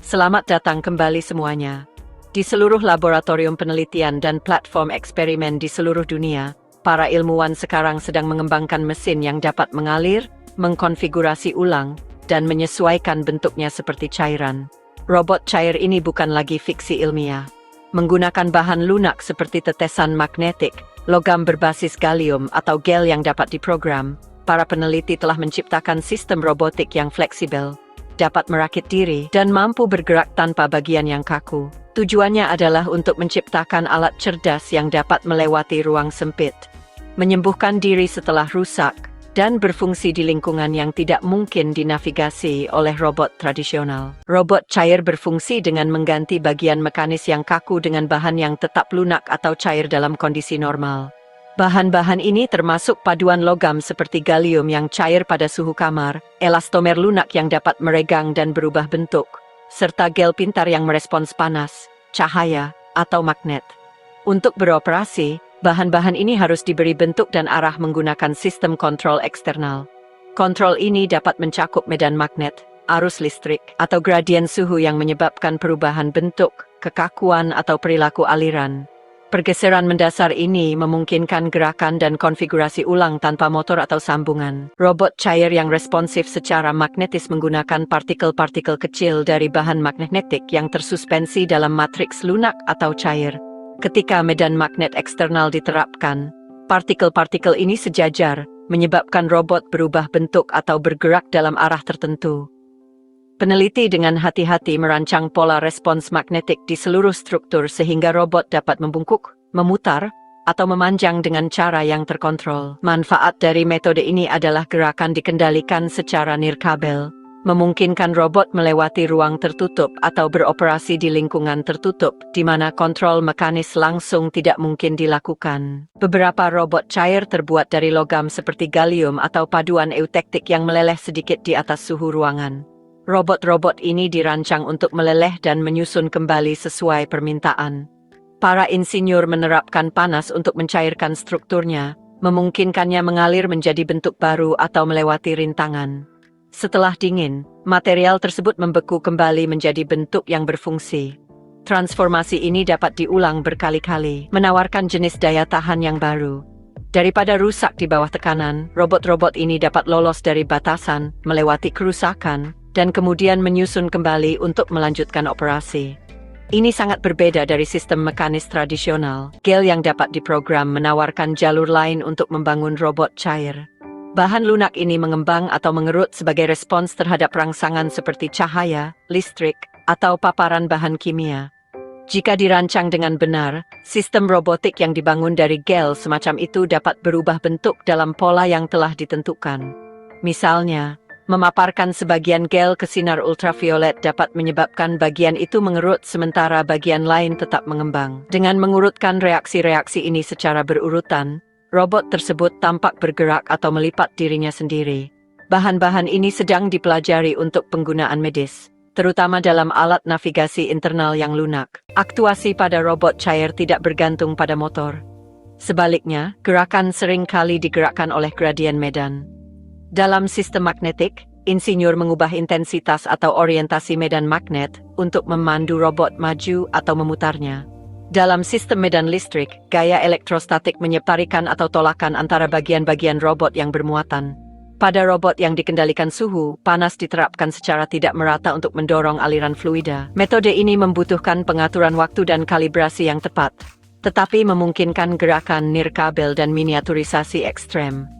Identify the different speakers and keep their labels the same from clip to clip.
Speaker 1: Selamat datang kembali semuanya. Di seluruh laboratorium penelitian dan platform eksperimen di seluruh dunia, para ilmuwan sekarang sedang mengembangkan mesin yang dapat mengalir, mengkonfigurasi ulang, dan menyesuaikan bentuknya seperti cairan. Robot cair ini bukan lagi fiksi ilmiah. Menggunakan bahan lunak seperti tetesan magnetik, logam berbasis gallium atau gel yang dapat diprogram, para peneliti telah menciptakan sistem robotik yang fleksibel, dapat merakit diri, dan mampu bergerak tanpa bagian yang kaku. Tujuannya adalah untuk menciptakan alat cerdas yang dapat melewati ruang sempit, menyembuhkan diri setelah rusak, dan berfungsi di lingkungan yang tidak mungkin dinavigasi oleh robot tradisional. Robot cair berfungsi dengan mengganti bagian mekanis yang kaku dengan bahan yang tetap lunak atau cair dalam kondisi normal. Bahan-bahan ini termasuk paduan logam seperti gallium yang cair pada suhu kamar, elastomer lunak yang dapat meregang dan berubah bentuk, serta gel pintar yang merespons panas, cahaya, atau magnet. Untuk beroperasi, bahan-bahan ini harus diberi bentuk dan arah menggunakan sistem kontrol eksternal. Kontrol ini dapat mencakup medan magnet, arus listrik, atau gradien suhu yang menyebabkan perubahan bentuk, kekakuan, atau perilaku aliran. Pergeseran mendasar ini memungkinkan gerakan dan konfigurasi ulang tanpa motor atau sambungan. Robot cair yang responsif secara magnetis menggunakan partikel-partikel kecil dari bahan magnetik yang tersuspensi dalam matriks lunak atau cair. Ketika medan magnet eksternal diterapkan, partikel-partikel ini sejajar, menyebabkan robot berubah bentuk atau bergerak dalam arah tertentu. Peneliti dengan hati-hati merancang pola respons magnetik di seluruh struktur sehingga robot dapat membungkuk, memutar, atau memanjang dengan cara yang terkontrol. Manfaat dari metode ini adalah gerakan dikendalikan secara nirkabel, memungkinkan robot melewati ruang tertutup atau beroperasi di lingkungan tertutup, di mana kontrol mekanis langsung tidak mungkin dilakukan. Beberapa robot cair terbuat dari logam seperti gallium atau paduan eutektik yang meleleh sedikit di atas suhu ruangan. Robot-robot ini dirancang untuk meleleh dan menyusun kembali sesuai permintaan. Para insinyur menerapkan panas untuk mencairkan strukturnya, memungkinkannya mengalir menjadi bentuk baru atau melewati rintangan. Setelah dingin, material tersebut membeku kembali menjadi bentuk yang berfungsi. Transformasi ini dapat diulang berkali-kali, menawarkan jenis daya tahan yang baru. Daripada rusak di bawah tekanan, robot-robot ini dapat lolos dari batasan, melewati kerusakan, dan kemudian menyusun kembali untuk melanjutkan operasi. Ini sangat berbeda dari sistem mekanis tradisional. Gel yang dapat diprogram menawarkan jalur lain untuk membangun robot cair. Bahan lunak ini mengembang atau mengerut sebagai respons terhadap rangsangan seperti cahaya, listrik, atau paparan bahan kimia. Jika dirancang dengan benar, sistem robotik yang dibangun dari gel semacam itu dapat berubah bentuk dalam pola yang telah ditentukan. Misalnya, memaparkan sebagian gel ke sinar ultraviolet dapat menyebabkan bagian itu mengerut sementara bagian lain tetap mengembang. Dengan mengurutkan reaksi-reaksi ini secara berurutan, robot tersebut tampak bergerak atau melipat dirinya sendiri. Bahan-bahan ini sedang dipelajari untuk penggunaan medis, terutama dalam alat navigasi internal yang lunak. Aktuasi pada robot cair tidak bergantung pada motor. Sebaliknya, gerakan sering kali digerakkan oleh gradien medan. Dalam sistem magnetik, insinyur mengubah intensitas atau orientasi medan magnet untuk memandu robot maju atau memutarnya. Dalam sistem medan listrik, gaya elektrostatik menyetarikan atau tolakan antara bagian-bagian robot yang bermuatan. Pada robot yang dikendalikan suhu, panas diterapkan secara tidak merata untuk mendorong aliran fluida. Metode ini membutuhkan pengaturan waktu dan kalibrasi yang tepat, tetapi memungkinkan gerakan nirkabel dan miniaturisasi ekstrem.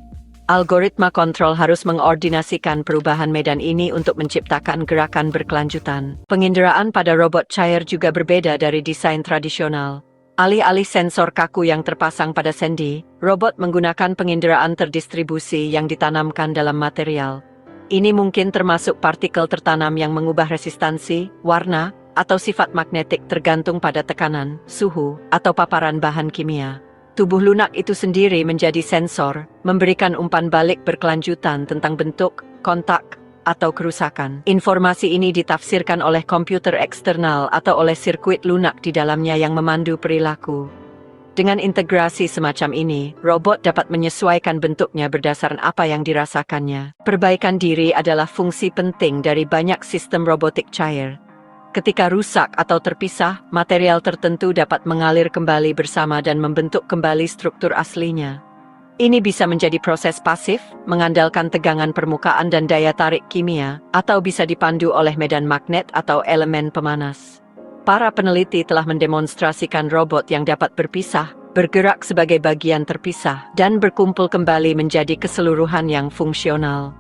Speaker 1: Algoritma kontrol harus mengordinasikan perubahan medan ini untuk menciptakan gerakan berkelanjutan. Penginderaan pada robot cair juga berbeda dari desain tradisional. Alih-alih sensor kaku yang terpasang pada sendi, robot menggunakan penginderaan terdistribusi yang ditanamkan dalam material. Ini mungkin termasuk partikel tertanam yang mengubah resistansi, warna, atau sifat magnetik tergantung pada tekanan, suhu, atau paparan bahan kimia. Tubuh lunak itu sendiri menjadi sensor, memberikan umpan balik berkelanjutan tentang bentuk, kontak, atau kerusakan. Informasi ini ditafsirkan oleh komputer eksternal atau oleh sirkuit lunak di dalamnya yang memandu perilaku. Dengan integrasi semacam ini, robot dapat menyesuaikan bentuknya berdasarkan apa yang dirasakannya. Perbaikan diri adalah fungsi penting dari banyak sistem robotik cair. Ketika rusak atau terpisah, material tertentu dapat mengalir kembali bersama dan membentuk kembali struktur aslinya. Ini bisa menjadi proses pasif, mengandalkan tegangan permukaan dan daya tarik kimia, atau bisa dipandu oleh medan magnet atau elemen pemanas. Para peneliti telah mendemonstrasikan robot yang dapat berpisah, bergerak sebagai bagian terpisah, dan berkumpul kembali menjadi keseluruhan yang fungsional.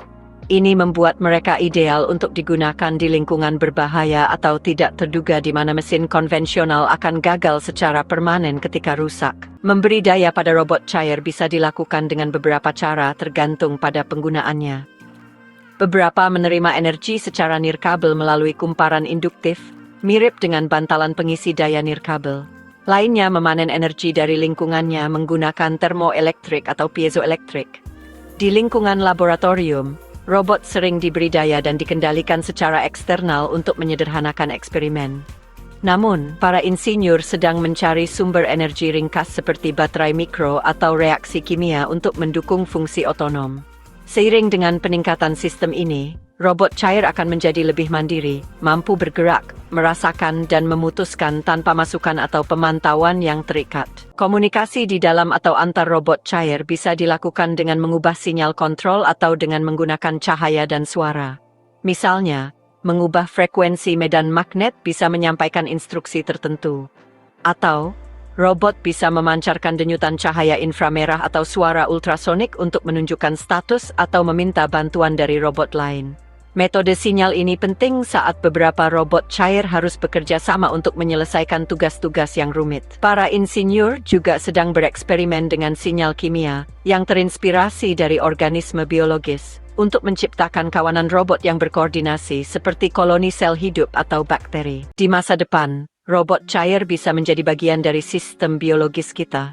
Speaker 1: Ini membuat mereka ideal untuk digunakan di lingkungan berbahaya atau tidak terduga di mana mesin konvensional akan gagal secara permanen ketika rusak. Memberi daya pada robot cair bisa dilakukan dengan beberapa cara tergantung pada penggunaannya. Beberapa menerima energi secara nirkabel melalui kumparan induktif, mirip dengan bantalan pengisi daya nirkabel. Lainnya memanen energi dari lingkungannya menggunakan termoelektrik atau piezoelektrik. Di lingkungan laboratorium, robot sering diberi daya dan dikendalikan secara eksternal untuk menyederhanakan eksperimen. Namun, para insinyur sedang mencari sumber energi ringkas seperti baterai mikro atau reaksi kimia untuk mendukung fungsi otonom. Seiring dengan peningkatan sistem ini, robot cair akan menjadi lebih mandiri, mampu bergerak, merasakan dan memutuskan tanpa masukan atau pemantauan yang terikat. Komunikasi di dalam atau antar robot cair bisa dilakukan dengan mengubah sinyal kontrol atau dengan menggunakan cahaya dan suara. Misalnya, mengubah frekuensi medan magnet bisa menyampaikan instruksi tertentu. Atau, robot bisa memancarkan denyutan cahaya inframerah atau suara ultrasonik untuk menunjukkan status atau meminta bantuan dari robot lain. Metode sinyal ini penting saat beberapa robot cair harus bekerja sama untuk menyelesaikan tugas-tugas yang rumit. Para insinyur juga sedang bereksperimen dengan sinyal kimia yang terinspirasi dari organisme biologis untuk menciptakan kawanan robot yang berkoordinasi seperti koloni sel hidup atau bakteri. Di masa depan, robot cair bisa menjadi bagian dari sistem biologis kita.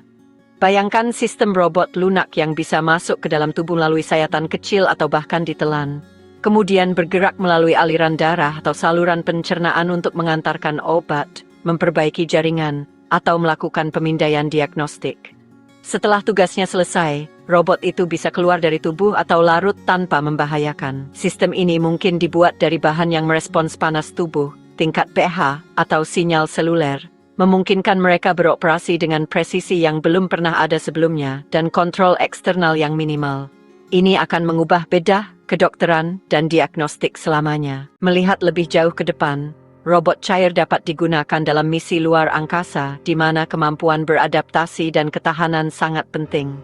Speaker 1: Bayangkan sistem robot lunak yang bisa masuk ke dalam tubuh melalui sayatan kecil atau bahkan ditelan. Kemudian bergerak melalui aliran darah atau saluran pencernaan untuk mengantarkan obat, memperbaiki jaringan, atau melakukan pemindaian diagnostik. Setelah tugasnya selesai, robot itu bisa keluar dari tubuh atau larut tanpa membahayakan. Sistem ini mungkin dibuat dari bahan yang merespons panas tubuh, tingkat pH, atau sinyal seluler, memungkinkan mereka beroperasi dengan presisi yang belum pernah ada sebelumnya dan kontrol eksternal yang minimal. Ini akan mengubah bedah, kedokteran, dan diagnostik selamanya. Melihat lebih jauh ke depan, robot cair dapat digunakan dalam misi luar angkasa di mana kemampuan beradaptasi dan ketahanan sangat penting.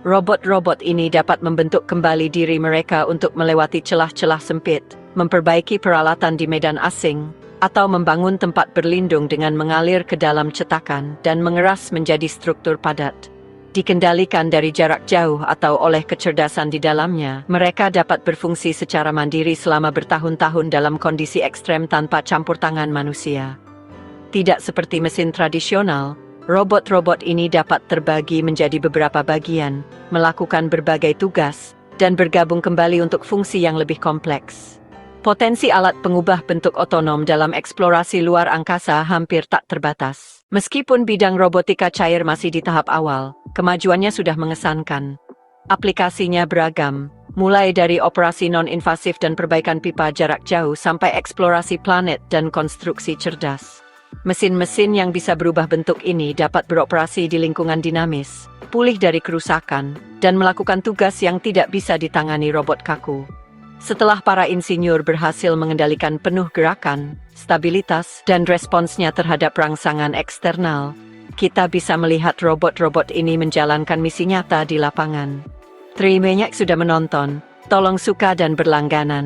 Speaker 1: Robot-robot ini dapat membentuk kembali diri mereka untuk melewati celah-celah sempit, memperbaiki peralatan di medan asing, atau membangun tempat berlindung dengan mengalir ke dalam cetakan dan mengeras menjadi struktur padat. Dikendalikan dari jarak jauh atau oleh kecerdasan di dalamnya, mereka dapat berfungsi secara mandiri selama bertahun-tahun dalam kondisi ekstrem tanpa campur tangan manusia. Tidak seperti mesin tradisional, robot-robot ini dapat terbagi menjadi beberapa bagian, melakukan berbagai tugas, dan bergabung kembali untuk fungsi yang lebih kompleks. Potensi alat pengubah bentuk otonom dalam eksplorasi luar angkasa hampir tak terbatas. Meskipun bidang robotika cair masih di tahap awal, kemajuannya sudah mengesankan. Aplikasinya beragam, mulai dari operasi non-invasif dan perbaikan pipa jarak jauh sampai eksplorasi planet dan konstruksi cerdas. Mesin-mesin yang bisa berubah bentuk ini dapat beroperasi di lingkungan dinamis, pulih dari kerusakan, dan melakukan tugas yang tidak bisa ditangani robot kaku. Setelah para insinyur berhasil mengendalikan penuh gerakan, stabilitas, dan responsnya terhadap rangsangan eksternal, kita bisa melihat robot-robot ini menjalankan misi nyata di lapangan. Terima kasih sudah menonton, tolong suka dan berlangganan.